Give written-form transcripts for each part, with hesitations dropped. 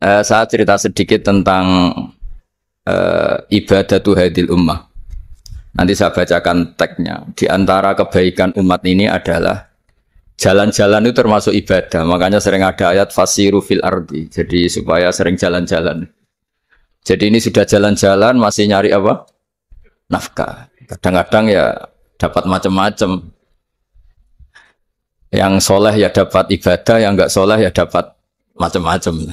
Saya cerita sedikit tentang ibadatu hadil ummah. Nanti saya bacakan teksnya. Di antara kebaikan umat ini adalah jalan-jalan itu termasuk ibadah. Makanya sering ada ayat fasiru fil ardi. Jadi supaya sering jalan-jalan. Jadi ini sudah jalan-jalan masih nyari apa? Nafkah. Kadang-kadang ya dapat macam-macam. Yang soleh ya dapat ibadah, yang enggak soleh ya dapat macam-macam.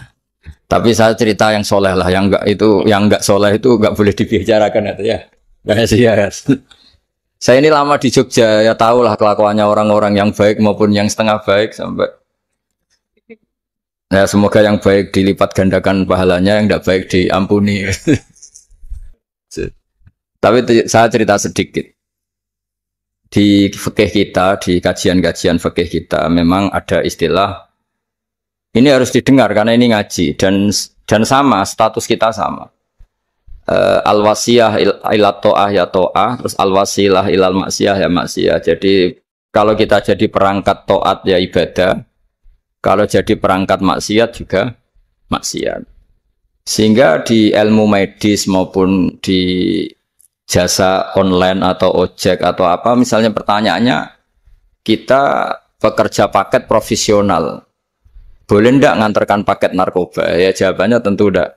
Tapi saya cerita yang soleh lah, yang enggak soleh itu enggak boleh dibicarakan itu ya. Ya. Saya ini lama di Jogja, ya tahulah kelakuannya orang-orang yang baik maupun yang setengah baik sampai. Ya semoga yang baik dilipat gandakan pahalanya, yang enggak baik diampuni. Tapi saya cerita sedikit. Di fikih kita, di kajian-kajian fikih kita memang ada istilah ini harus didengar karena ini ngaji dan sama status kita sama. Al-wasiyah ila ta'ah ya ta'ah, terus al-wasilah ilal maksiyah ya maksiyah. Jadi kalau kita jadi perangkat taat ya ibadah, kalau jadi perangkat maksiat juga maksiat. Sehingga di ilmu medis maupun di jasa online atau ojek atau apa, misalnya pertanyaannya, kita pekerja paket profesional, boleh ndak ngantarkan paket narkoba? Ya jawabannya tentu ndak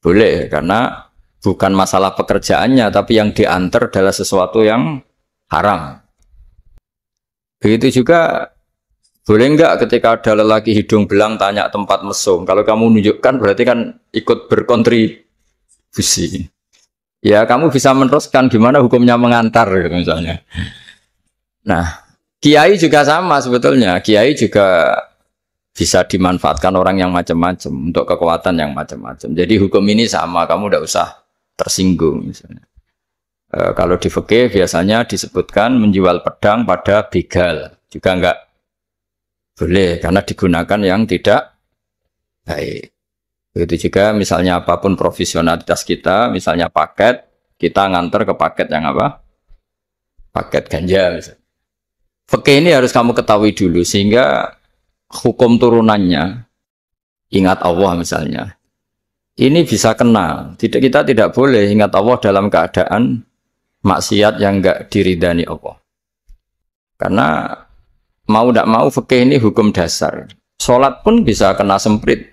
boleh, karena bukan masalah pekerjaannya, tapi yang diantar adalah sesuatu yang haram. Begitu juga, boleh nggak ketika ada lelaki hidung belang tanya tempat mesum? Kalau kamu nunjukkan berarti kan ikut berkontribusi. Ya kamu bisa meneruskan gimana hukumnya mengantar gitu misalnya. Nah, kiai juga sama sebetulnya. Kiai juga bisa dimanfaatkan orang yang macam-macam untuk kekuatan yang macam-macam. Jadi hukum ini sama, kamu tidak usah tersinggung misalnya. Kalau di fikih biasanya disebutkan menjual pedang pada begal juga enggak boleh karena digunakan yang tidak baik. Begitu juga misalnya apapun profesionalitas kita, misalnya paket, kita nganter ke paket yang apa? Paket ganja misalnya. Fikih ini harus kamu ketahui dulu sehingga hukum turunannya, ingat Allah misalnya, ini bisa kena. Kita tidak boleh ingat Allah dalam keadaan maksiat yang enggak diridani Allah. Karena mau tidak mau fikih ini hukum dasar. Sholat pun bisa kena semprit.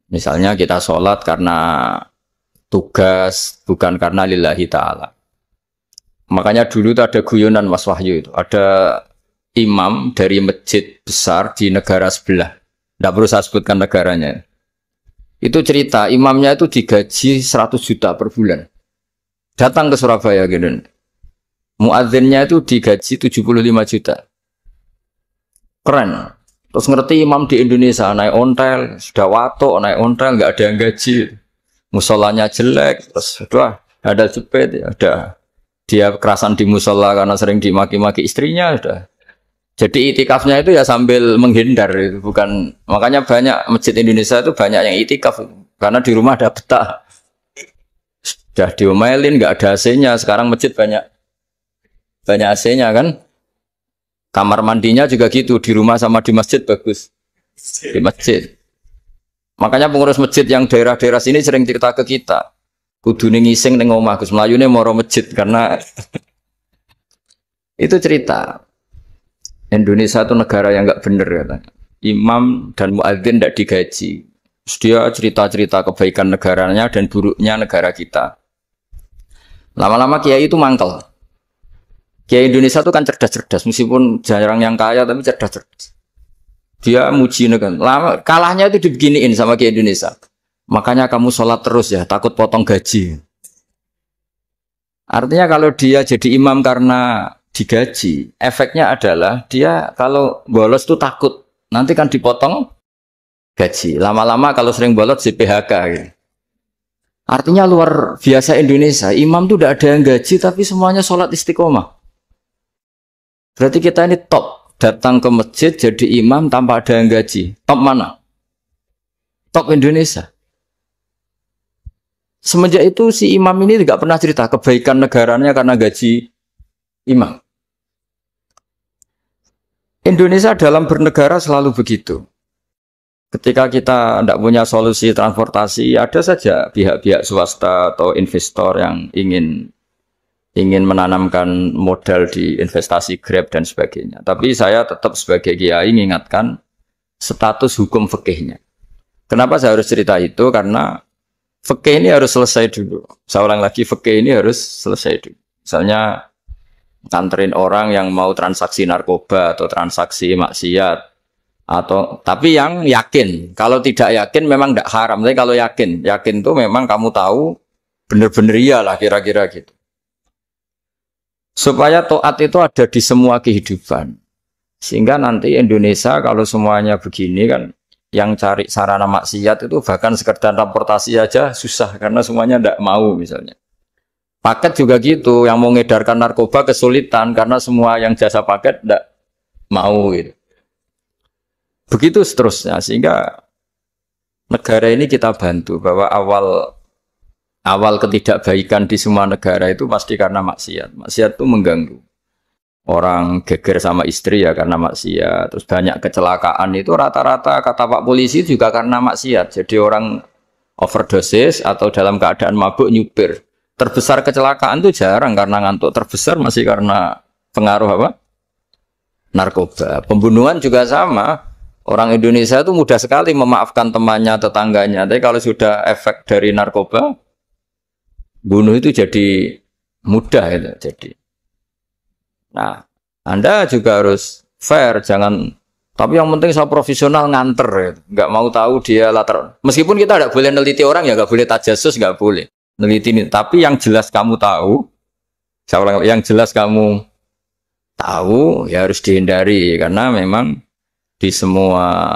Misalnya kita sholat karena tugas, bukan karena lillahi ta'ala. Makanya dulu itu ada guyonan Mas Wahyu itu. Ada imam dari masjid besar di negara sebelah. Tidak perlu saya sebutkan negaranya. Itu cerita, imamnya itu digaji 100 juta per bulan. Datang ke Surabaya gitu. Muadzinnya itu digaji 75 juta. Keren. Terus ngerti imam di Indonesia naik ontel, sudah watuk naik ontel, nggak ada yang gaji, musolanya jelek, terus udah ada jepit, ya udah dia kerasan di musola karena sering dimaki-maki istrinya, udah. Jadi itikafnya itu ya sambil menghindar, bukan makanya banyak masjid Indonesia itu banyak yang itikaf karena di rumah ada betah, sudah diomelin nggak ada AC-nya, sekarang masjid banyak AC-nya kan. Kamar mandinya juga gitu, di rumah sama di masjid bagus. Di masjid. Makanya pengurus masjid yang daerah-daerah sini sering cerita ke kita. Kudu ngising ning omah Gus Mlayune moro masjid karena itu cerita. Indonesia itu negara yang enggak bener katanya. Imam dan muadzin tidak digaji. Terus dia cerita-cerita kebaikan negaranya dan buruknya negara kita. Lama-lama kiai itu mangkel. Kiai Indonesia itu kan cerdas-cerdas, meskipun jarang yang kaya tapi cerdas-cerdas. Dia muji negara. Kalahnya itu dibeginiin sama Kiai Indonesia. Makanya kamu sholat terus ya, takut potong gaji. Artinya kalau dia jadi imam karena digaji, efeknya adalah dia kalau bolos itu takut. Nanti kan dipotong gaji. Lama-lama kalau sering bolos di PHK. Gitu. Artinya luar biasa Indonesia. Imam itu tidak ada yang gaji tapi semuanya sholat istiqomah. Berarti kita ini top, datang ke masjid jadi imam tanpa ada yang gaji. Top mana? Top Indonesia. Semenjak itu si imam ini tidak pernah cerita kebaikan negaranya karena gaji imam. Indonesia dalam bernegara selalu begitu. Ketika kita tidak punya solusi transportasi, ada saja pihak-pihak swasta atau investor yang ingin menanamkan modal di investasi Grab dan sebagainya. Tapi saya tetap sebagai kiai mengingatkan status hukum fikihnya. Kenapa saya harus cerita itu? Karena fikih ini harus selesai dulu. Saya ulang lagi, fikih ini harus selesai dulu. Misalnya nganterin orang yang mau transaksi narkoba atau transaksi maksiat, atau tapi yang yakin. Kalau tidak yakin memang tidak haram. Tapi kalau yakin tuh memang kamu tahu benar-benar iyalah kira-kira gitu. Supaya taat itu ada di semua kehidupan. Sehingga nanti Indonesia kalau semuanya begini kan, yang cari sarana maksiat itu bahkan sekedar transportasi aja susah karena semuanya tidak mau misalnya. Paket juga gitu, yang mau ngedarkan narkoba kesulitan karena semua yang jasa paket tidak mau gitu. Begitu seterusnya, sehingga negara ini kita bantu bahwa awal ketidakbaikan di semua negara itu pasti karena maksiat. Maksiat itu mengganggu. Orang geger sama istri ya karena maksiat. Terus banyak kecelakaan itu rata-rata kata Pak Polisi juga karena maksiat. Jadi orang overdosis atau dalam keadaan mabuk nyupir. Terbesar kecelakaan itu jarang karena ngantuk. Terbesar masih karena pengaruh apa? Narkoba. Pembunuhan juga sama. Orang Indonesia itu mudah sekali memaafkan temannya, tetangganya. Tapi kalau sudah efek dari narkoba, bunuh itu jadi mudah itu. Jadi, nah, Anda juga harus fair, jangan. Tapi yang penting saya profesional nganter, ya. Nggak mau tahu dia latar. Meskipun kita tidak boleh neliti orang ya, nggak boleh tajasus, nggak boleh neliti ini. Tapi yang jelas kamu tahu, yang jelas kamu tahu ya harus dihindari karena memang di semua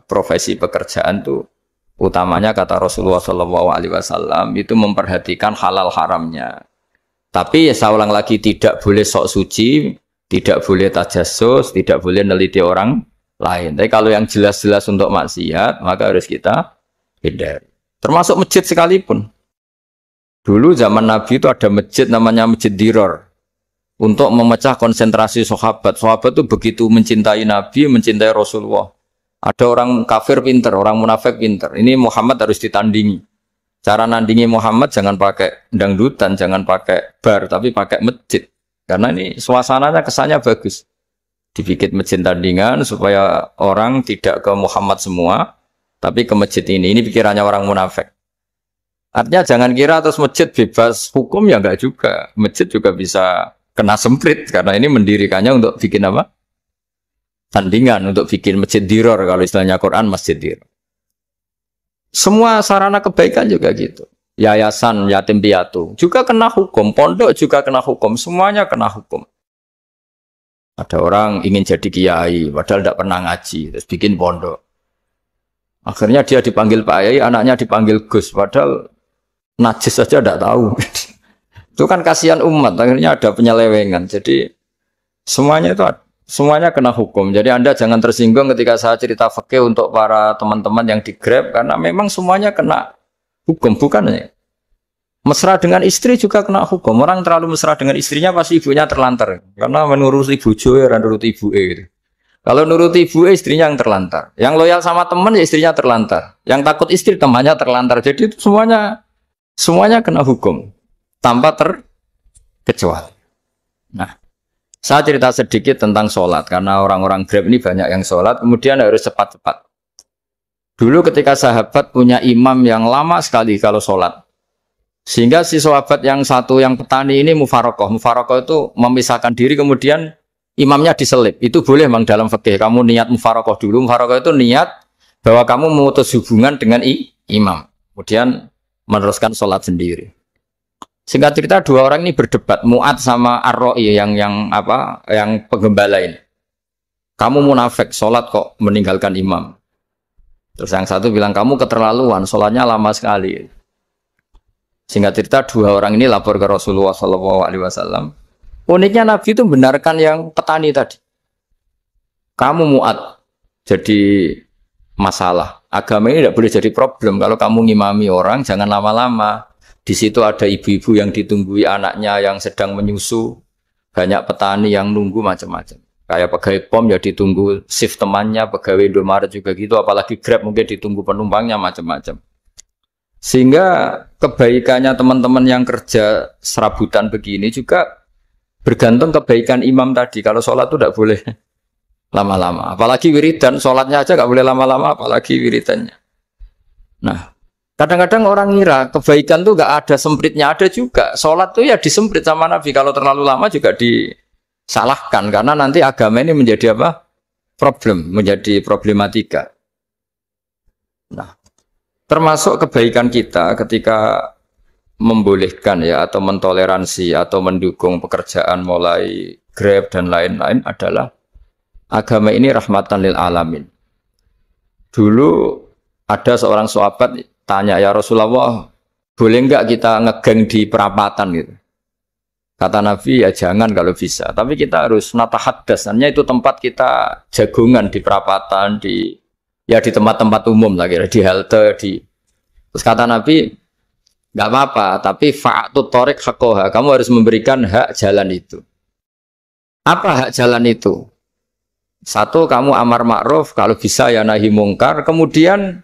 profesi pekerjaan tuh utamanya kata Rasulullah SAW itu memperhatikan halal haramnya. Tapi ya saya ulang lagi tidak boleh sok suci, tidak boleh tajasus, tidak boleh neliti orang lain. Tapi kalau yang jelas-jelas untuk maksiat maka harus kita hindari. Termasuk masjid sekalipun. Dulu zaman Nabi itu ada masjid namanya Masjid Diror. Untuk memecah konsentrasi sahabat. Sahabat itu begitu mencintai Nabi, mencintai Rasulullah. Ada orang kafir pinter, orang munafik pinter. Ini Muhammad harus ditandingi. Cara nandingi Muhammad jangan pakai dangdutan, jangan pakai bar, tapi pakai masjid. Karena ini suasananya kesannya bagus. Dibikin masjid tandingan supaya orang tidak ke Muhammad semua, tapi ke masjid ini. Ini pikirannya orang munafik. Artinya jangan kira terus masjid bebas hukum ya enggak juga. Masjid juga bisa kena semprit karena ini mendirikannya untuk bikin apa? Tandingan, untuk bikin masjid diror kalau istilahnya Quran masjid diror. Semua sarana kebaikan juga gitu. Yayasan yatim piatu juga kena hukum, pondok juga kena hukum, semuanya kena hukum. Ada orang ingin jadi kiai padahal tidak pernah ngaji, terus bikin pondok. Akhirnya dia dipanggil Pak Yai, anaknya dipanggil Gus, padahal najis saja tidak tahu. Itu kan kasihan umat, akhirnya ada penyelewengan. Jadi semuanya kena hukum. Jadi Anda jangan tersinggung ketika saya cerita fikih untuk para teman-teman yang di Grab, karena memang semuanya kena hukum, bukan ya? Mesra dengan istri juga kena hukum. Orang terlalu mesra dengan istrinya pasti ibunya terlantar. Karena menuruti bojo ya, nuruti ibu gitu. Kalau nuruti ibu istrinya yang terlantar. Yang loyal sama teman ya istrinya terlantar. Yang takut istri temannya terlantar. Jadi itu semuanya kena hukum tanpa terkecuali. Nah, saya cerita sedikit tentang sholat karena orang-orang Grab ini banyak yang sholat, kemudian harus cepat-cepat. Dulu ketika sahabat punya imam yang lama sekali kalau sholat, sehingga si sahabat yang satu yang petani ini mufarokoh itu memisahkan diri, kemudian imamnya diselip. Itu boleh memang dalam fikih. Kamu niat mufarokoh dulu. Mufarokoh itu niat bahwa kamu memutus hubungan dengan imam, kemudian meneruskan sholat sendiri. Singkat cerita dua orang ini berdebat, Mu'ad sama Ar-Ra'i yang penggembala ini. Kamu munafik, sholat kok meninggalkan imam. Terus yang satu bilang kamu keterlaluan, sholatnya lama sekali. Singkat cerita dua orang ini lapor ke Rasulullah SAW. Uniknya Nabi itu benarkan yang petani tadi. Kamu Mu'ad, jadi masalah. Agama ini tidak boleh jadi problem. Kalau kamu ngimami orang, jangan lama-lama. Di situ ada ibu-ibu yang ditunggui anaknya yang sedang menyusu. Banyak petani yang nunggu macam-macam. Kayak pegawai POM ya ditunggu shift temannya, pegawai Indomaret juga gitu, apalagi Grab mungkin ditunggu penumpangnya macam-macam. Sehingga kebaikannya teman-teman yang kerja serabutan begini juga bergantung kebaikan imam tadi. Kalau sholat itu tidak boleh lama-lama. Apalagi wiridan, sholatnya aja nggak boleh lama-lama, apalagi wiridannya. Nah, kadang-kadang orang ngira kebaikan tuh nggak ada sempritnya, ada juga. Sholat tuh ya disemprit sama Nabi. Kalau terlalu lama juga disalahkan karena nanti agama ini menjadi apa? Menjadi problematika. Nah, termasuk kebaikan kita ketika membolehkan ya atau mentoleransi atau mendukung pekerjaan mulai Grab dan lain-lain adalah agama ini rahmatan lil alamin. Dulu ada seorang sahabat tanya, ya Rasulullah, boleh enggak kita ngegeng di perapatan gitu? Kata Nabi, ya jangan kalau bisa. Tapi kita harus natahaddas. Artinya itu tempat kita jagungan di perapatan, di tempat-tempat umum lah, kira di halte, Terus kata Nabi, nggak apa-apa, tapi fa'atut thoriq haqqaha. Kamu harus memberikan hak jalan itu. Apa hak jalan itu? Satu, kamu amar ma'ruf, kalau bisa ya nahi mungkar. Kemudian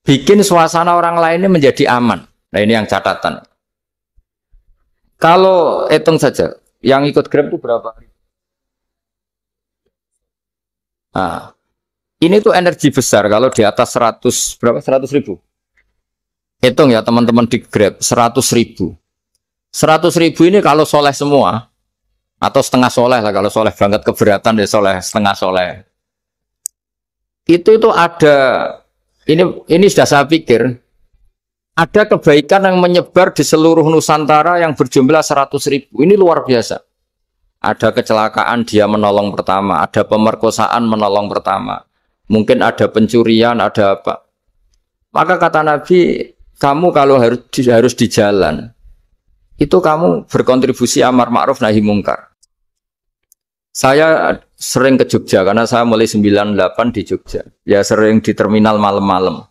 bikin suasana orang lainnya menjadi aman. Nah ini yang catatan. Kalau hitung saja, yang ikut Grab itu berapa? Nah, ini tuh energi besar kalau di atas 100, berapa? 100 ribu. Hitung ya teman-teman di Grab, 100 ribu. 100 ribu ini kalau soleh semua, atau setengah soleh lah, kalau soleh banget keberatan ya soleh, setengah soleh. Itu ada, ini sudah saya pikir, ada kebaikan yang menyebar di seluruh Nusantara yang berjumlah 100 ribu. Ini luar biasa. Ada kecelakaan dia menolong pertama, ada pemerkosaan menolong pertama. Mungkin ada pencurian, ada apa. Maka kata Nabi, kamu kalau harus di jalan, itu kamu berkontribusi amar ma'ruf nahi mungkar. Saya sering ke Jogja, karena saya mulai 98 di Jogja. Ya sering di terminal malam-malam.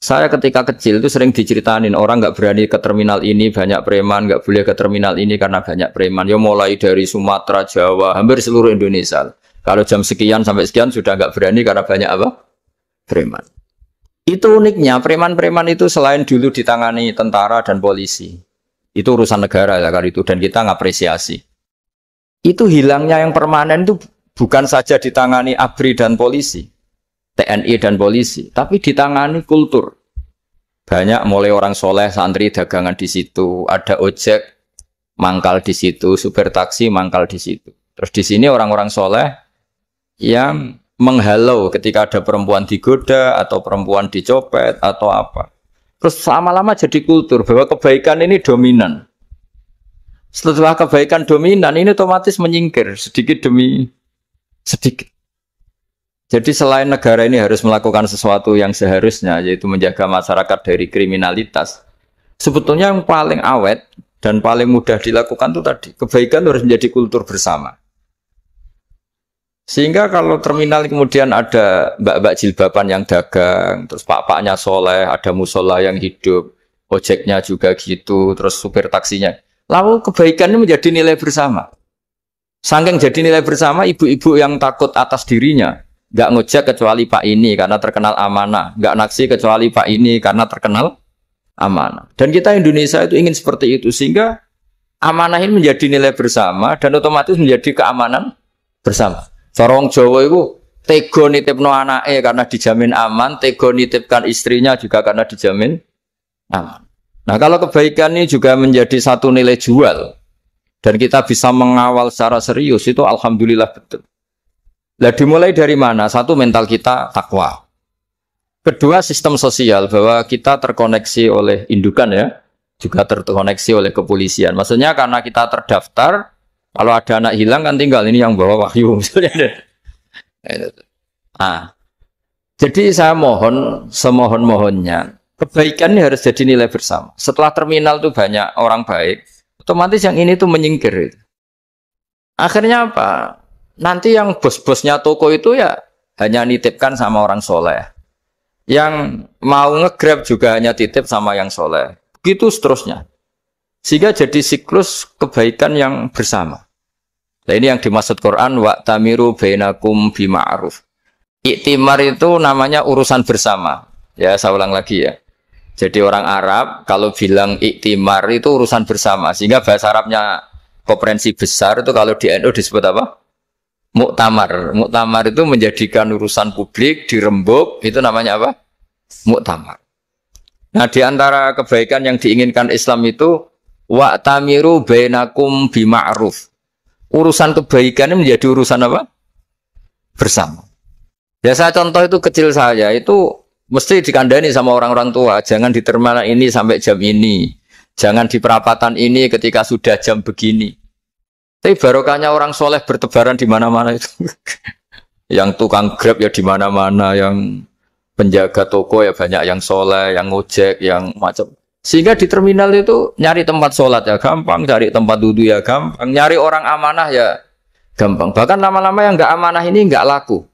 Saya ketika kecil itu sering diceritain orang nggak berani ke terminal ini banyak preman, nggak boleh ke terminal ini karena banyak preman. Ya mulai dari Sumatera, Jawa, hampir seluruh Indonesia. Kalau jam sekian sampai sekian sudah nggak berani karena banyak apa? Preman. Itu uniknya preman-preman itu selain dulu ditangani tentara dan polisi, itu urusan negara ya kali itu dan kita ngapresiasi. Itu hilangnya yang permanen itu bukan saja ditangani ABRI dan polisi. TNI dan polisi, tapi ditangani kultur. Banyak mulai orang soleh, santri, dagangan di situ, ada ojek, mangkal di situ, supir taksi, mangkal di situ. Terus di sini orang-orang soleh yang menghalau ketika ada perempuan digoda atau perempuan dicopet atau apa. Terus lama-lama jadi kultur bahwa kebaikan ini dominan. Setelah kebaikan dominan ini otomatis menyingkir sedikit demi sedikit. Jadi selain negara ini harus melakukan sesuatu yang seharusnya, yaitu menjaga masyarakat dari kriminalitas, sebetulnya yang paling awet dan paling mudah dilakukan itu tadi, kebaikan harus menjadi kultur bersama. Sehingga kalau terminal kemudian ada mbak-mbak jilbaban yang dagang, terus pak-paknya soleh, ada musola yang hidup, ojeknya juga gitu, terus supir taksinya, lalu kebaikan ini menjadi nilai bersama. Saking jadi nilai bersama, ibu-ibu yang takut atas dirinya, nggak ngojek kecuali Pak ini karena terkenal amanah, nggak naksi kecuali Pak ini karena terkenal amanah. Dan kita Indonesia itu ingin seperti itu sehingga amanah ini menjadi nilai bersama dan otomatis menjadi keamanan bersama. Sorong Jawa itu tego nitipno anake karena dijamin aman, tego nitipkan istrinya juga karena dijamin aman. Nah kalau kebaikan ini juga menjadi satu nilai jual dan kita bisa mengawal secara serius itu alhamdulillah betul. Lah dimulai dari mana? Satu, mental kita takwa. Kedua, sistem sosial bahwa kita terkoneksi oleh indukan ya, juga terkoneksi oleh kepolisian. Maksudnya karena kita terdaftar, kalau ada anak hilang kan tinggal ini yang bawa wahyu misalnya. Nah, jadi saya mohon semohon-mohonnya kebaikan ini harus jadi nilai bersama. Setelah terminal itu banyak orang baik, otomatis yang ini tuh menyingkir. Akhirnya apa? Nanti yang bos-bosnya toko itu ya hanya nitipkan sama orang soleh. Yang mau nge-grab juga hanya titip sama yang soleh. Begitu seterusnya. Sehingga jadi siklus kebaikan yang bersama. Nah, ini yang dimaksud Quran wa tamiru bainakum bima'ruf. Iktimar itu namanya urusan bersama. Ya, saya ulang lagi ya. Jadi orang Arab kalau bilang iktimar itu urusan bersama. Sehingga bahasa Arabnya konferensi besar itu kalau di NU disebut apa? Muktamar. Muktamar itu menjadikan urusan publik dirembuk, itu namanya apa? Muktamar. Nah, di antara kebaikan yang diinginkan Islam itu wa tamiru bainakum bima'ruf. Urusan kebaikan ini menjadi urusan apa? Bersama. Ya saya contoh itu kecil saya itu mesti dikandani sama orang-orang tua. Jangan di terminal ini sampai jam ini. Jangan di perapatan ini ketika sudah jam begini. Tapi barokahnya orang soleh bertebaran di mana-mana itu. Yang tukang Grab ya di mana-mana, yang penjaga toko ya banyak yang soleh, yang ngojek, yang macam. Sehingga di terminal itu nyari tempat sholat ya gampang, cari tempat duduk ya gampang, nyari orang amanah ya gampang. Bahkan lama-lama yang nggak amanah ini nggak laku.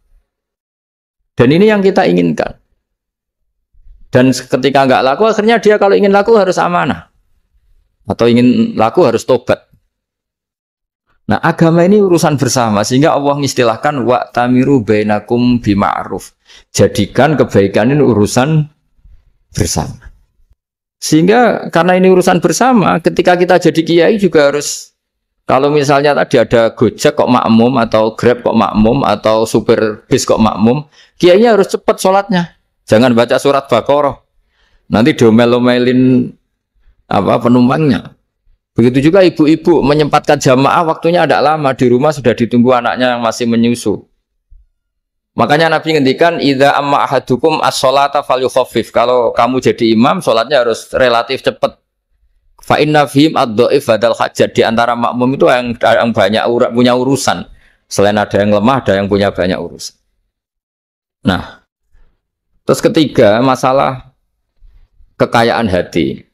Dan ini yang kita inginkan. Dan ketika nggak laku, akhirnya dia kalau ingin laku harus amanah. Atau ingin laku harus tobat. Nah, agama ini urusan bersama. Sehingga Allah mengistilahkan wa tamiru bainakum bima'ruf. Jadikan kebaikan ini urusan bersama. Sehingga karena ini urusan bersama, ketika kita jadi kiai juga harus, kalau misalnya tadi ada Gojek kok makmum, atau Grab kok makmum, atau supir bis kok makmum, kiainya harus cepat sholatnya. Jangan baca surat Baqarah. Nanti diomel-omelin penumpangnya. Begitu juga ibu-ibu menyempatkan jamaah, waktunya ada lama, di rumah sudah ditunggu anaknya yang masih menyusu. Makanya Nabi ngendikan idza amma ahadukum as-sholata falyukhaffif. Kalau kamu jadi imam, sholatnya harus relatif cepat. Fa inna fihim ad-dhaif badal hajat. Di antara makmum itu yang banyak punya urusan. Selain ada yang lemah, ada yang punya banyak urusan. Nah, terus ketiga, masalah kekayaan hati.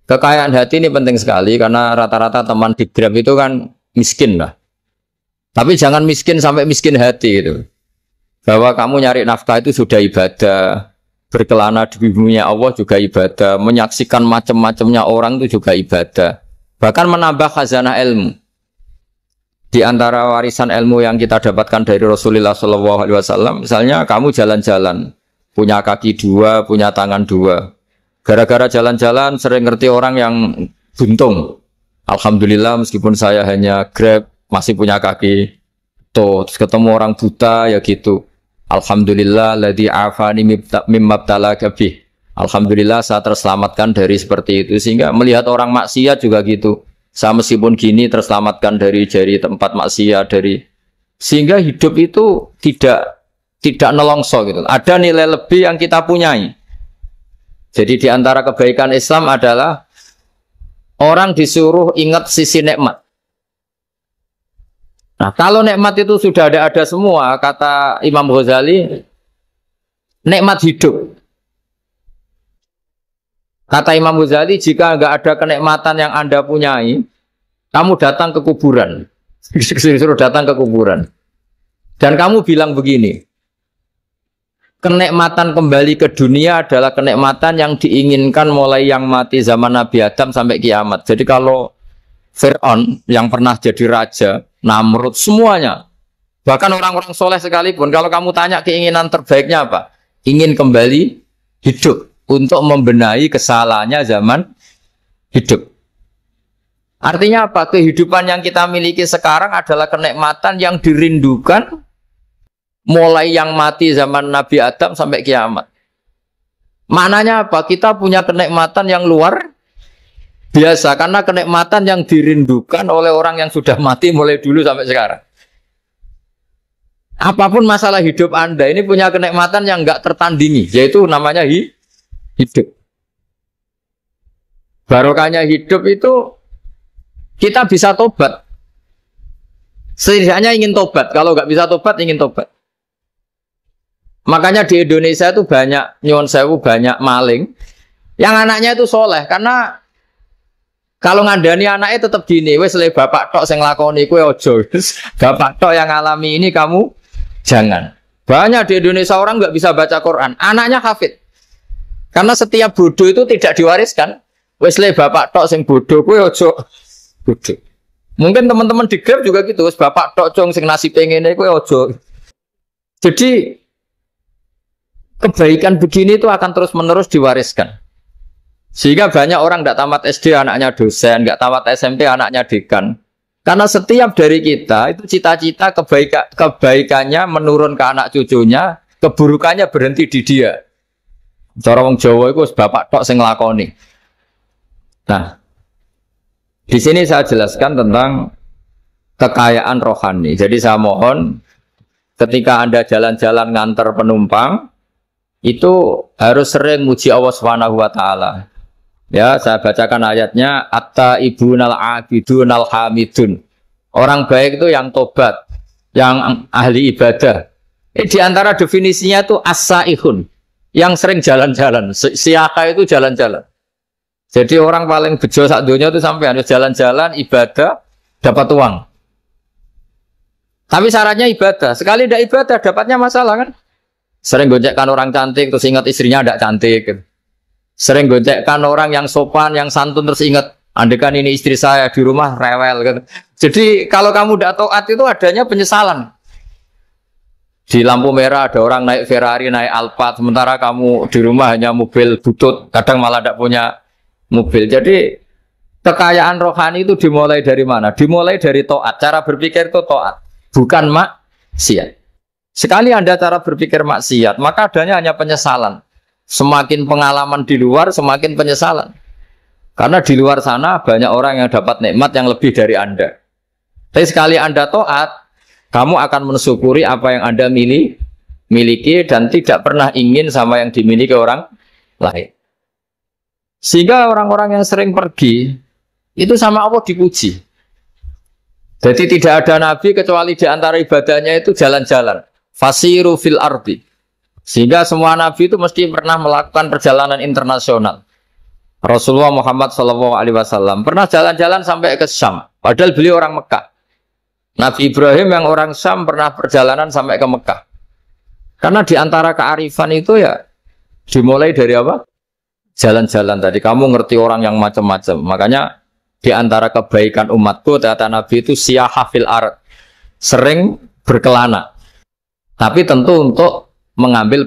Kekayaan hati ini penting sekali karena rata-rata teman di Grab itu kan miskin lah. Tapi jangan miskin sampai miskin hati gitu. Bahwa kamu nyari nafkah itu sudah ibadah, berkelana di bumi Allah juga ibadah, menyaksikan macam-macamnya orang itu juga ibadah. Bahkan menambah khazanah ilmu. Di antara warisan ilmu yang kita dapatkan dari Rasulullah SAW, misalnya kamu jalan-jalan, punya kaki dua, punya tangan dua. Gara-gara jalan-jalan sering ngerti orang yang buntung. Alhamdulillah meskipun saya hanya Grab, masih punya kaki tuh, terus ketemu orang buta ya gitu. Alhamdulillah ladzi afani mimma btalaka bih. Alhamdulillah saya terselamatkan dari seperti itu. Sehingga melihat orang maksiat juga gitu. Saya meskipun gini terselamatkan dari tempat maksiat, sehingga hidup itu tidak nelongso gitu. Ada nilai lebih yang kita punyai. Jadi di antara kebaikan Islam adalah orang disuruh ingat sisi nikmat. Nah, kalau nikmat itu sudah ada semua, kata Imam Ghazali, nikmat hidup. Kata Imam Ghazali, jika nggak ada kenikmatan yang Anda punyai, kamu datang ke kuburan. Disuruh datang ke kuburan. Dan kamu bilang begini, kenikmatan kembali ke dunia adalah kenikmatan yang diinginkan mulai yang mati zaman Nabi Adam sampai kiamat. Jadi kalau Fir'aun yang pernah jadi raja, Namrud, semuanya. Bahkan orang-orang soleh sekalipun, kalau kamu tanya keinginan terbaiknya apa? Ingin kembali hidup untuk membenahi kesalahannya zaman hidup. Artinya apa? Kehidupan yang kita miliki sekarang adalah kenikmatan yang dirindukan mulai yang mati zaman Nabi Adam sampai kiamat. Maknanya apa? Kita punya kenikmatan yang luar biasa, karena kenikmatan yang dirindukan oleh orang yang sudah mati mulai dulu sampai sekarang. Apapun masalah hidup Anda, ini punya kenikmatan yang nggak tertandingi, yaitu namanya hidup. Barokahnya hidup itu kita bisa tobat. Setidaknya ingin tobat. Kalau nggak bisa tobat, ingin tobat. Makanya di Indonesia itu banyak, nyuwun sewu, banyak maling. Yang anaknya itu soleh, karena kalau ngandani anaknya tetap gini, wes le bapak tok sing lakoni kowe ojo. Bapak tok yang alami ini kamu jangan. Banyak di Indonesia orang nggak bisa baca Quran, anaknya hafid. Karena setiap bodoh itu tidak diwariskan. Wes le bapak tok sing bodoh kowe ojo bodoh. Mungkin teman-teman di Grab juga gitu, bapak tok cong sing nasi pengennya kowe ojo. Jadi kebaikan begini itu akan terus-menerus diwariskan. Sehingga banyak orang tidak tamat SD anaknya dosen, nggak tamat SMP anaknya dekan. Karena setiap dari kita itu cita-cita kebaikannya menurun ke anak cucunya, keburukannya berhenti di dia. Cara wong Jawa itu bapak tok sing nglakoni. Nah, di sini saya jelaskan tentang kekayaan rohani. Jadi saya mohon ketika Anda jalan-jalan ngantar penumpang itu harus sering muji Allah Subhanahu wa taala. Ya, saya bacakan ayatnya at-taibunal abidunal hamidun. Orang baik itu yang tobat, yang ahli ibadah. Di antara definisinya itu as-saihun, yang sering jalan-jalan. Siaka itu jalan-jalan. Jadi orang paling bejo sak dunia itu sampai harus jalan-jalan ibadah dapat uang. Tapi syaratnya ibadah. Sekali tidak ibadah dapatnya masalah kan? Sering gojekkan orang cantik terus ingat istrinya tidak cantik. Sering gojekkan orang yang sopan, yang santun terus ingat andekan ini istri saya di rumah rewel gitu. Jadi kalau kamu tidak taat itu adanya penyesalan. Di lampu merah ada orang naik Ferrari, naik Alphard, sementara kamu di rumah hanya mobil butut, kadang malah tidak punya mobil. Jadi kekayaan rohani itu dimulai dari mana? Dimulai dari taat. Cara berpikir itu taat, bukan maksiat. Sekali Anda cara berpikir maksiat, maka adanya hanya penyesalan. Semakin pengalaman di luar, semakin penyesalan. Karena di luar sana banyak orang yang dapat nikmat yang lebih dari Anda. Tapi sekali Anda taat, kamu akan mensyukuri apa yang Anda miliki dan tidak pernah ingin sama yang dimiliki orang lain. Sehingga orang-orang yang sering pergi, itu sama Allah dipuji. Jadi tidak ada nabi kecuali di antara ibadahnya itu jalan-jalan. Fasiru fil ardi. Sehingga semua nabi itu mesti pernah melakukan perjalanan internasional. Rasulullah Muhammad SAW pernah jalan-jalan sampai ke Syam. Padahal beliau orang Mekah. Nabi Ibrahim yang orang Syam pernah perjalanan sampai ke Mekah. Karena di antara kearifan itu ya dimulai dari apa? Jalan-jalan tadi. Kamu ngerti orang yang macam-macam. Makanya di antara kebaikan umatku, kata Nabi itu siyaha fil ard. Sering berkelana. Tapi tentu untuk mengambil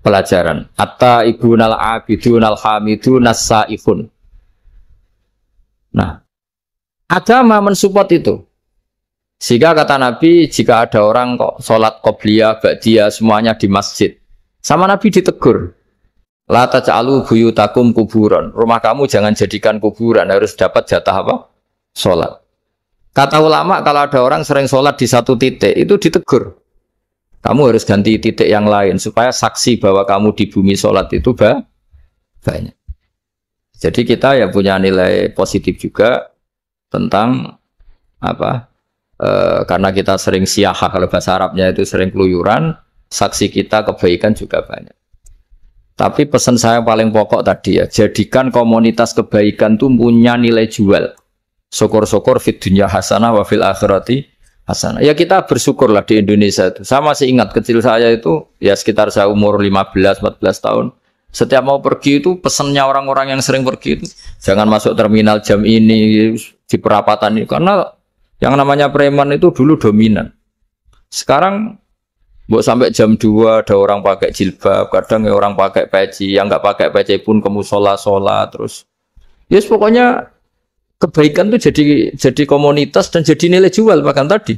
pelajaran. At-taibunal abidunal hamidunas saifun. Nah, agama mensupport itu. Sehingga kata Nabi, jika ada orang kok sholat qobliyah, ba'diyah, semuanya di masjid. Sama Nabi ditegur. La taj'alu buyutakum kuburan. Rumah kamu jangan jadikan kuburan, harus dapat jatah apa? Sholat. Kata ulama, kalau ada orang sering sholat di satu titik, itu ditegur. Kamu harus ganti titik yang lain supaya saksi bahwa kamu di bumi sholat itu banyak. Jadi kita ya punya nilai positif juga tentang apa? Karena kita sering siyaha, kalau bahasa Arabnya itu sering keluyuran, saksi kita kebaikan juga banyak. Tapi pesan saya paling pokok tadi ya, jadikan komunitas kebaikan itu punya nilai jual. Syukur-syukur fid dunya hasanah wa fil akhirati hasanah. Ya kita bersyukurlah di Indonesia itu. Saya masih ingat kecil saya itu ya sekitar saya umur 15-14 tahun. Setiap mau pergi itu pesannya orang-orang yang sering pergi itu jangan masuk terminal jam ini di perapatan ini karena yang namanya preman itu dulu dominan. Sekarang mbok sampai jam 2 ada orang pakai jilbab, kadang ya orang pakai peci, yang nggak pakai peci pun ke musola terus. Yes pokoknya kebaikan itu jadi komunitas dan jadi nilai jual bahkan tadi.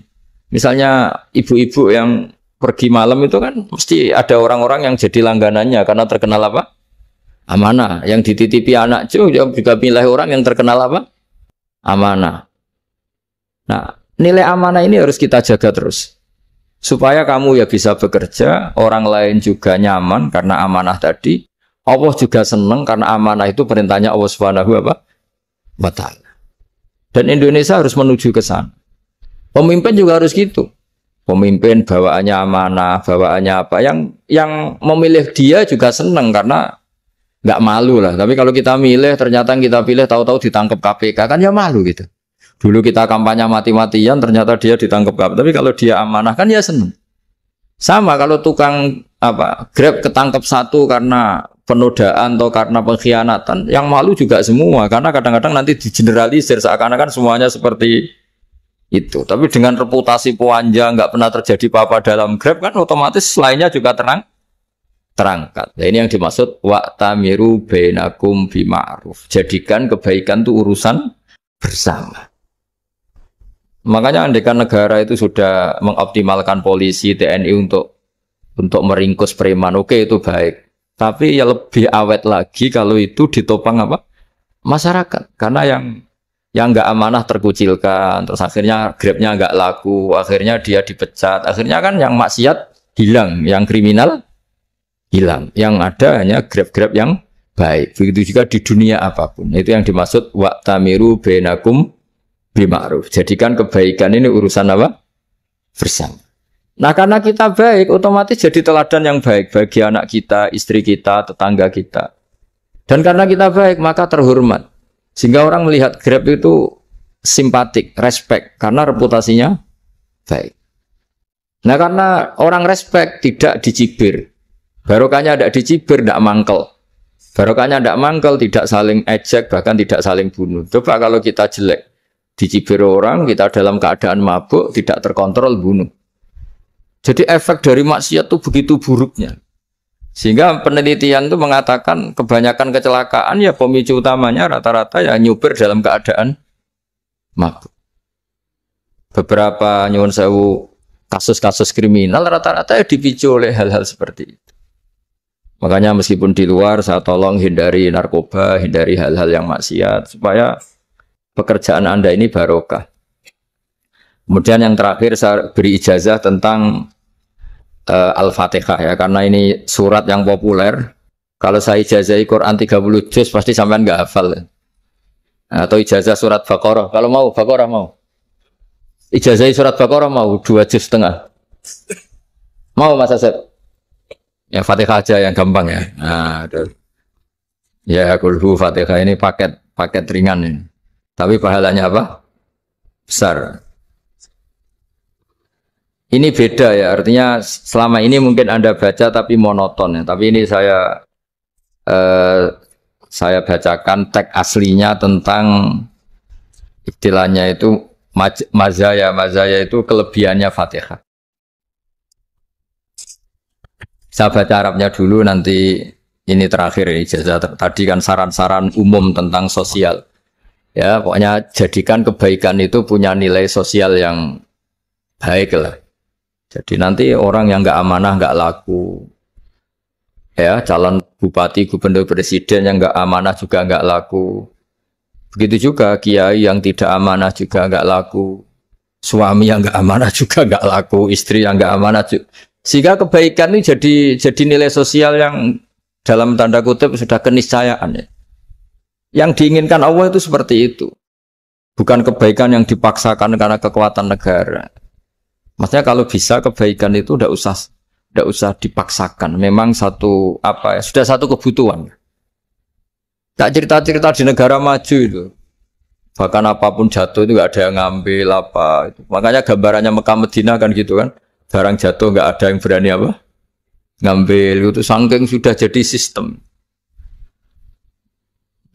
Misalnya ibu-ibu yang pergi malam itu kan mesti ada orang-orang yang jadi langganannya karena terkenal apa? Amanah. Yang dititipi anak juga pilih orang yang terkenal apa? Amanah. Nah, nilai amanah ini harus kita jaga terus. Supaya kamu ya bisa bekerja, orang lain juga nyaman karena amanah tadi. Allah juga senang karena amanah itu perintahnya Allah Subhanahu wa ta'ala. Dan Indonesia harus menuju ke sana. Pemimpin juga harus gitu. Pemimpin bawaannya amanah, bawaannya apa? Yang memilih dia juga senang karena nggak malu lah. Tapi kalau kita milih, ternyata kita pilih tahu-tahu ditangkap KPK kan ya malu gitu. Dulu kita kampanye mati-matian, ternyata dia ditangkap KPK. Tapi kalau dia amanah kan ya senang. Sama kalau tukang Grab ketangkep satu karena penodaan atau karena pengkhianatan, yang malu juga semua karena kadang-kadang nanti digeneralisir seakan-akan semuanya seperti itu. Tapi dengan reputasi panjang nggak pernah terjadi apa-apa dalam Grab kan otomatis lainnya juga terangkat. Nah, ini yang dimaksud wa'tamiru bainakum bima'ruf. Jadikan kebaikan itu urusan bersama. Makanya andaikan negara itu sudah mengoptimalkan polisi, TNI untuk meringkus preman, oke itu baik. Tapi ya lebih awet lagi kalau itu ditopang apa? Masyarakat. Karena yang nggak amanah terkucilkan, terus akhirnya Grabnya nggak laku, akhirnya dia dipecat, akhirnya kan yang maksiat hilang, yang kriminal hilang, yang ada hanya Grab-Grab yang baik. Begitu juga di dunia apapun. Itu yang dimaksud wa'tamiru bainakum bima'ruf. Jadikan kebaikan ini urusan apa? Bersama. Nah karena kita baik, otomatis jadi teladan yang baik bagi anak kita, istri kita, tetangga kita. Dan karena kita baik, maka terhormat. Sehingga orang melihat Grab itu simpatik, respect, karena reputasinya baik. Nah karena orang respect, tidak dicibir. Barokahnya tidak dicibir, tidak mangkel. Barokahnya tidak mangkel, tidak saling ejek, bahkan tidak saling bunuh. Coba kalau kita jelek, dicibir orang, kita dalam keadaan mabuk, tidak terkontrol, bunuh. Jadi efek dari maksiat itu begitu buruknya. Sehingga penelitian itu mengatakan kebanyakan kecelakaan ya pemicu utamanya rata-rata ya nyupir dalam keadaan mabuk. Beberapa nyuwun sewu kasus-kasus kriminal rata-rata ya dipicu oleh hal-hal seperti itu. Makanya meskipun di luar saya tolong hindari narkoba, hindari hal-hal yang maksiat supaya pekerjaan Anda ini barokah. Kemudian yang terakhir saya beri ijazah tentang Al-Fatihah ya, karena ini surat yang populer. Kalau saya ijazahi Quran 30 juz pasti sampean nggak hafal. Atau ijazah surat Baqarah. Kalau mau Baqarah mau. Ijazahi surat Baqarah mau 2 juz setengah. Mau Mas Asep? Ya Fatihah aja yang gampang ya. Nah, ya kulhu Fatihah ini paket ringan ini. Tapi pahalanya apa? Besar. Ini beda ya, artinya selama ini mungkin Anda baca tapi monoton ya. Tapi ini saya bacakan teks aslinya tentang istilahnya itu mazaya. Mazaya itu kelebihannya Fatihah. Saya baca Arabnya dulu, nanti ini terakhir ini ijazah. Tadi kan saran-saran umum tentang sosial. Ya, pokoknya jadikan kebaikan itu punya nilai sosial yang baik lah. Jadi nanti orang yang nggak amanah nggak laku, ya calon bupati, gubernur, presiden yang nggak amanah juga nggak laku. Begitu juga kiai yang tidak amanah juga nggak laku, suami yang nggak amanah juga nggak laku, istri yang nggak amanah juga. Sehingga kebaikan ini jadi nilai sosial yang dalam tanda kutip sudah keniscayaan ya. Yang diinginkan Allah itu seperti itu, bukan kebaikan yang dipaksakan karena kekuatan negara. Maksudnya kalau bisa kebaikan itu tidak usah dipaksakan. Memang sudah satu kebutuhan. Tak cerita-cerita di negara maju itu. Bahkan apapun jatuh itu nggak ada yang ngambil apa. Itu. Makanya gambarannya Mekah Medina kan gitu kan. Barang jatuh nggak ada yang berani apa ngambil. Itu saking sudah jadi sistem.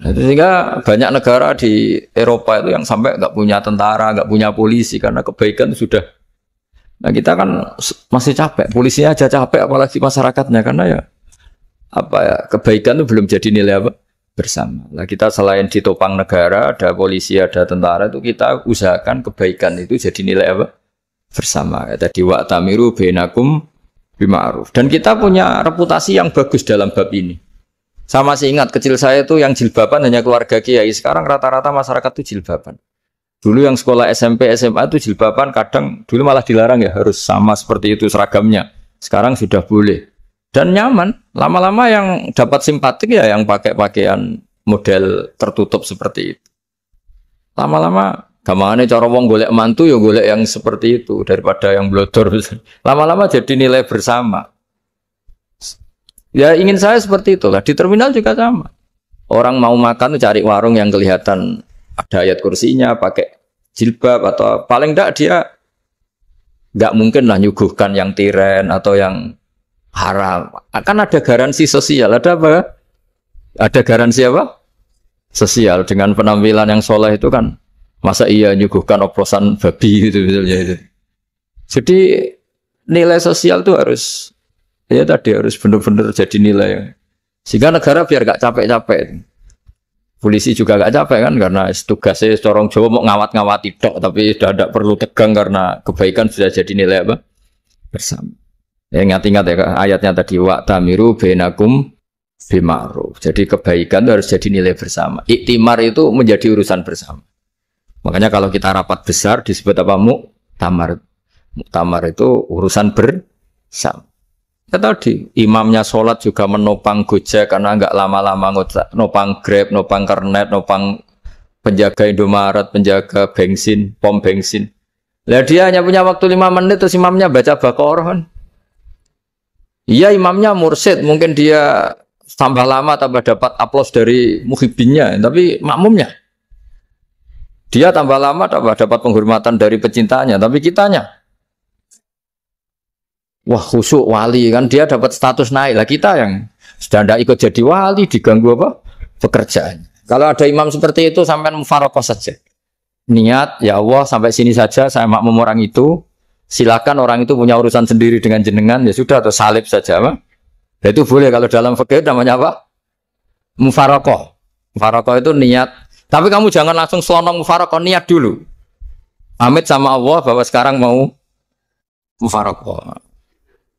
Nah, sehingga banyak negara di Eropa itu yang sampai nggak punya tentara, nggak punya polisi karena kebaikan sudah. Nah kita kan masih capek, polisinya aja capek apalagi masyarakatnya karena ya kebaikan itu belum jadi nilai apa bersama. Nah kita selain ditopang negara, ada polisi, ada tentara itu kita usahakan kebaikan itu jadi nilai apa bersama. Tadi wa'tamiru bainakum bima'ruf. Dan kita punya reputasi yang bagus dalam bab ini. Saya masih ingat kecil saya itu yang jilbaban hanya keluarga kiai. Sekarang rata-rata masyarakat itu jilbaban. Dulu yang sekolah SMP, SMA itu jilbaban kadang dulu malah dilarang ya, harus sama seperti itu seragamnya. Sekarang sudah boleh. Dan nyaman. Lama-lama yang dapat simpatik ya yang pakai pakaian model tertutup seperti itu. Lama-lama gamane cara wong golek mantu ya golek yang seperti itu daripada yang blodor. Lama-lama jadi nilai bersama. Ya ingin saya seperti itulah. Di terminal juga sama. Orang mau makan cari warung yang kelihatan ada ayat kursinya, pakai jilbab atau paling enggak dia enggak mungkin lah nyuguhkan yang tiren atau yang haram. Akan ada garansi sosial, ada apa? Ada garansi apa? Sosial dengan penampilan yang soleh itu kan masa iya nyuguhkan oplosan babi gitu misalnya itu. Jadi nilai sosial itu harus ya tadi harus benar-benar jadi nilai. Sehingga negara biar gak capek-capek. Polisi juga gak capek kan karena tugasnya corong Jawa mau ngawat-ngawati tok tapi sudah tidak perlu tegang karena kebaikan sudah jadi nilai apa? Bersama. Ya ingat-ingat ya ayatnya tadi wa tamiru bainakum bima'ruf. Jadi kebaikan itu harus jadi nilai bersama. Iktimar itu menjadi urusan bersama. Makanya kalau kita rapat besar disebut apa? Muktamar. Muktamar itu urusan bersama. Ya tadi imamnya sholat juga menopang Gojek karena enggak lama-lama nopang Grab, nopang Kernet, nopang penjaga Indomaret, penjaga bensin, pom bensin. Lah dia hanya punya waktu 5 menit terus imamnya baca Baqarah kan. Iya imamnya mursyid, mungkin dia tambah lama tambah dapat aplaus dari muhibbinnya, tapi makmumnya dia tambah lama tambah dapat penghormatan dari pecintanya, tapi kitanya wah khusyuk wali kan dia dapat status naik lah, kita yang sudah tidak ikut jadi wali diganggu apa pekerjaan. Kalau ada imam seperti itu sampai mufaroqah saja, niat ya Allah sampai sini saja saya makmum orang itu, silakan orang itu punya urusan sendiri dengan jenengan ya sudah atau salib saja apa. Nah, itu boleh kalau dalam fikih namanya apa? Mufaroqah. Mufaroqah itu niat. Tapi kamu jangan langsung selonong mufaroqah, niat dulu. Pamit sama Allah bahwa sekarang mau mufaroqah.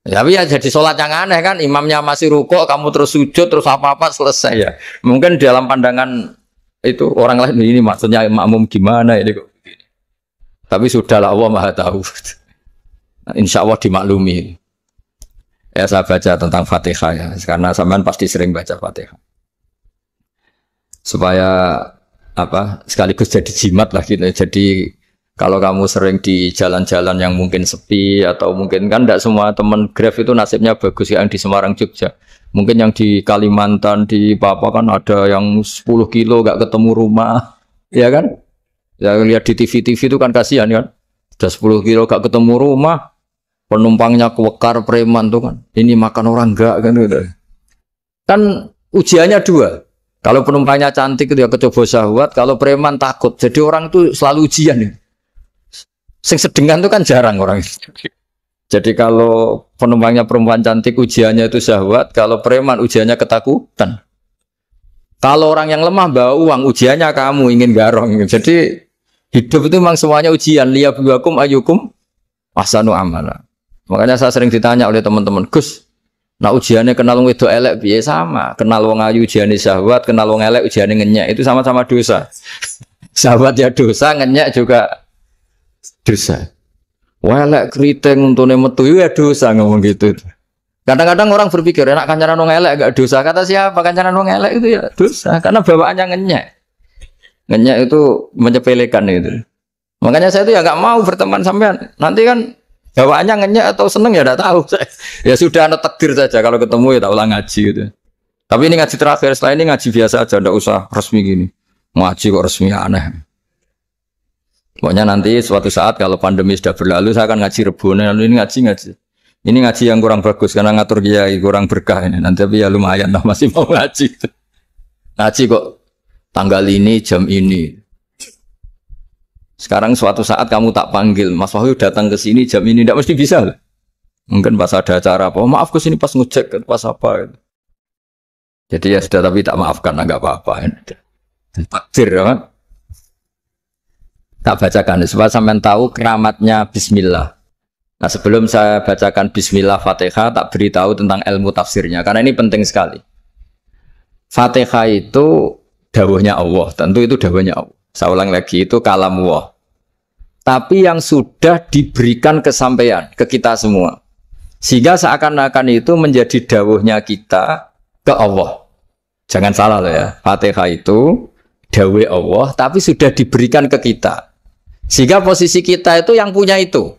Tapi ya jadi sholat yang aneh kan, imamnya masih rukuk, kamu terus sujud, terus apa-apa selesai ya. Mungkin dalam pandangan itu orang lain ini maksudnya makmum gimana ini kok begini. Tapi sudahlah Allah Maha tahu. Insya Allah dimaklumi. Ya saya baca tentang Fatihah ya, karena sampean pasti sering baca Fatihah. Supaya apa? Sekaligus jadi jimat lah gitu. Jadi kalau kamu sering di jalan-jalan yang mungkin sepi atau mungkin kan tidak semua teman Grab itu nasibnya bagus yang di Semarang Jogja. Mungkin yang di Kalimantan di Papua kan ada yang 10 kilo gak ketemu rumah, ya kan? Ya lihat di TV-TV itu kan kasihan kan. Sudah 10 kilo gak ketemu rumah. Penumpangnya kewekar preman tuh kan, ini makan orang enggak kan gitu. Kan ujiannya dua. Kalau penumpangnya cantik itu ya kecoba syahwat, kalau preman takut. Jadi orang itu selalu ujian ya. Sing sedengan itu kan jarang orang. Jadi kalau penumpangnya perempuan cantik ujiannya itu syahwat, kalau preman ujiannya ketakutan. Kalau orang yang lemah bawa uang ujiannya kamu ingin garong. Jadi hidup itu memang semuanya ujian. Liyabluwakum ayyukum ahsanu amala. Makanya saya sering ditanya oleh teman-teman, Gus, nah ujiannya kenal wong wedok elek piye sama, kenal wong ayu ujiane syahwat, kenal wong elek ujiane ngenyek, itu sama-sama dosa. Syahwat ya dosa, ngenyek juga dosa. Wah elek keriting untune metu ya dosa ngomong gitu. Kadang-kadang orang berpikir enak kancanan wong elek enggak dosa. Kata siapa kancanan wong elek itu ya dosa karena bawaannya ngenyek. Ngenyek itu menyepelekan itu. Makanya saya itu ya enggak mau berteman sampean. Nanti kan bawaannya ngenyek atau seneng ya tidak tahu. Ya sudah ada takdir saja kalau ketemu ya tak ulang ngaji gitu. Tapi ini ngaji terakhir, setelah ini ngaji biasa aja, tidak usah resmi gini. Ngaji kok resmi aneh. Pokoknya nanti suatu saat kalau pandemi sudah berlalu saya akan ngaji Rebona, ini ngaji. Ini ngaji yang kurang bagus karena ngatur kiai kurang berkah ini. Nanti tapi ya lumayan lah masih mau ngaji. Ngaji kok tanggal ini jam ini. Sekarang suatu saat kamu tak panggil, Mas Wahyu datang ke sini jam ini, tidak mesti bisa lah. Mungkin pas ada acara apa, maaf ke sini pas ngecek, pas apa. Gitu. Jadi ya sudah, tapi tak maafkan, enggak apa-apa. Takdir, ya. Tak bacakan, supaya sampean tahu keramatnya Bismillah. Nah sebelum saya bacakan Bismillah Fatihah, tak beritahu tentang ilmu tafsirnya, karena ini penting sekali. Fatihah itu dawuhnya Allah, tentu itu dawuhnya Allah. Saya ulang lagi, itu kalam Allah. Tapi yang sudah diberikan kesampaian ke kita semua. Sehingga seakan-akan itu menjadi dawuhnya kita ke Allah. Jangan salah loh ya. Fatihah itu dawuh Allah, tapi sudah diberikan ke kita. Sehingga posisi kita itu yang punya itu.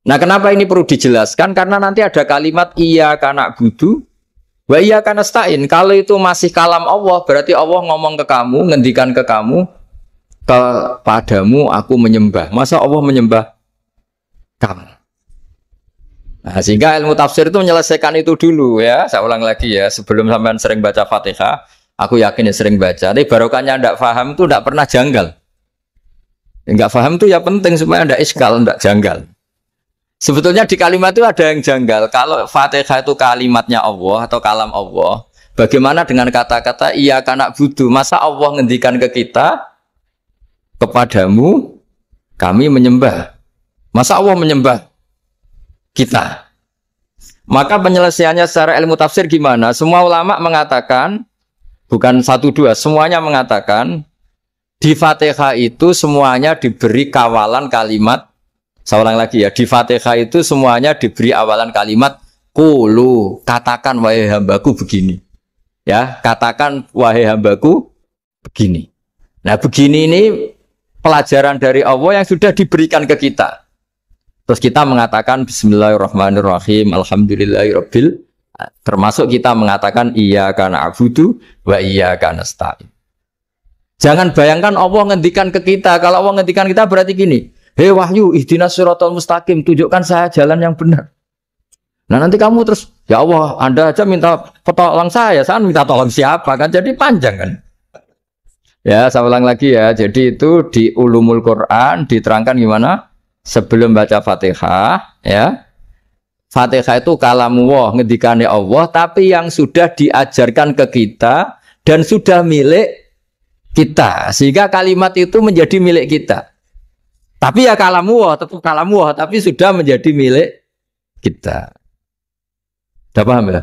Nah kenapa ini perlu dijelaskan? Karena nanti ada kalimat iyyaka na'budu wa iyyaka nasta'in. Kalau itu masih kalam Allah, berarti Allah ngomong ke kamu, ngendikan ke kamu, kepadamu aku menyembah. Masa Allah menyembah kamu? Nah, sehingga ilmu tafsir itu menyelesaikan itu dulu ya. Saya ulang lagi ya, sebelum sampean sering baca Fatihah, aku yakin ya sering baca. Tapi barokahnya ndak paham itu ndak pernah janggal. Enggak paham itu ya penting supaya ndak iskal, ndak janggal. Sebetulnya di kalimat itu ada yang janggal. Kalau Fatihah itu kalimatnya Allah atau kalam Allah, bagaimana dengan kata-kata iya kana budu? Masa Allah ngendikan ke kita, kepadamu kami menyembah. Masa Allah menyembah kita? Maka penyelesaiannya secara ilmu tafsir gimana? Semua ulama mengatakan, bukan satu dua, semuanya mengatakan di Fatihah itu semuanya diberi kawalan kalimat. Saya ulang lagi ya, di Fatihah itu semuanya diberi awalan kalimat qulu, katakan wahai hambaku begini. Ya, katakan wahai hambaku begini. Nah, begini ini pelajaran dari Allah yang sudah diberikan ke kita. Terus kita mengatakan bismillahirrahmanirrahim, alhamdulillahirabbil, termasuk kita mengatakan iyyaka na'budu wa iyyaka nasta'in. Jangan bayangkan Allah ngendikan ke kita. Kalau Allah ngendikan kita berarti gini, hei wahyu ihdinas siratal mustaqim, tunjukkan saya jalan yang benar. Nah nanti kamu terus, ya Allah, Anda aja minta tolong saya minta tolong siapa kan? Jadi panjang kan? Ya, saya ulang lagi ya. Jadi itu di Ulumul Quran diterangkan gimana? Sebelum baca Fatihah, ya. Fatihah itu kalamullah, ngendikane Allah, tapi yang sudah diajarkan ke kita dan sudah milik kita. Sehingga kalimat itu menjadi milik kita. Tapi ya kalamullah, tetap kalamullah, tapi sudah menjadi milik kita. Sudah paham ya?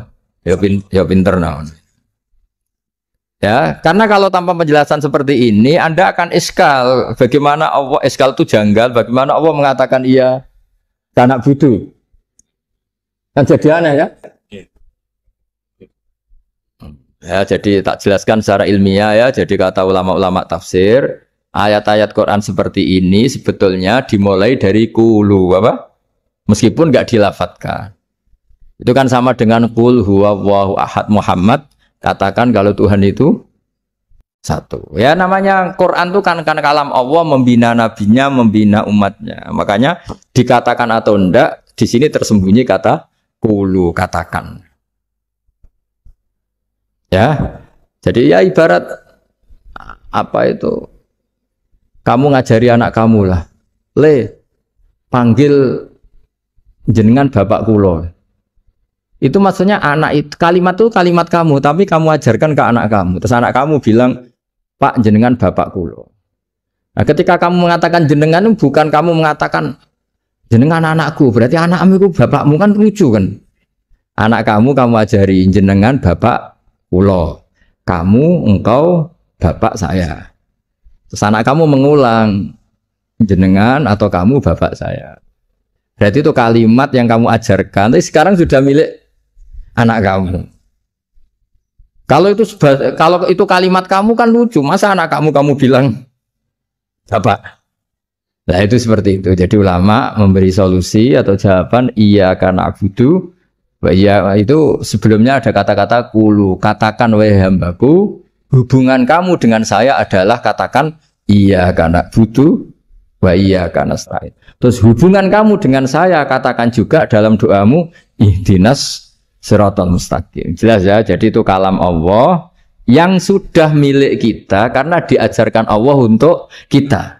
Ya pinter naon. Ya, karena kalau tanpa penjelasan seperti ini, Anda akan iskal. Bagaimana Allah, iskal itu janggal, bagaimana Allah mengatakan iya anak butuh. Kan jadi aneh ya? Ya, jadi tak jelaskan secara ilmiah ya. Jadi kata ulama-ulama tafsir, ayat-ayat Quran seperti ini sebetulnya dimulai dari qulu, apa? Meskipun nggak dilafatkan. Itu kan sama dengan qul huwallahu ahad Muhammad. Katakan kalau Tuhan itu satu. Ya namanya Quran itu kan kalam Allah, membina nabinya, membina umatnya. Makanya dikatakan atau enggak, di sini tersembunyi kata qulu, katakan. Ya. Jadi ya ibarat apa itu? Kamu ngajari anak kamu lah. Panggil jenengan bapak kula. Itu maksudnya anak itu, kalimat itu kalimat kamu, tapi kamu ajarkan ke anak kamu. Terus anak kamu bilang, Pak jenengan bapak kulo. Nah, ketika kamu mengatakan jenengan, bukan kamu mengatakan jenengan anakku, berarti anakmu itu bapakmu, kan lucu kan? Anak kamu ajari jenengan bapak kulo. Kamu, engkau bapak saya. Terus anak kamu mengulang jenengan atau kamu bapak saya. Berarti itu kalimat yang kamu ajarkan, tapi sekarang sudah milik anak kamu. Kalau itu kalimat kamu kan lucu, masa anak kamu bilang bapak. Nah itu seperti itu. Jadi ulama memberi solusi atau jawaban iyyaka na'budu wa iya, itu sebelumnya ada kata-kata qulu, katakan wahai hambaku, hubungan kamu dengan saya adalah katakan iyyaka na'budu wa iyyaka nasta'in. Terus hubungan kamu dengan saya katakan juga dalam doamu ihdinas siratal mustaqim. Jelas ya, jadi itu kalam Allah yang sudah milik kita karena diajarkan Allah untuk kita.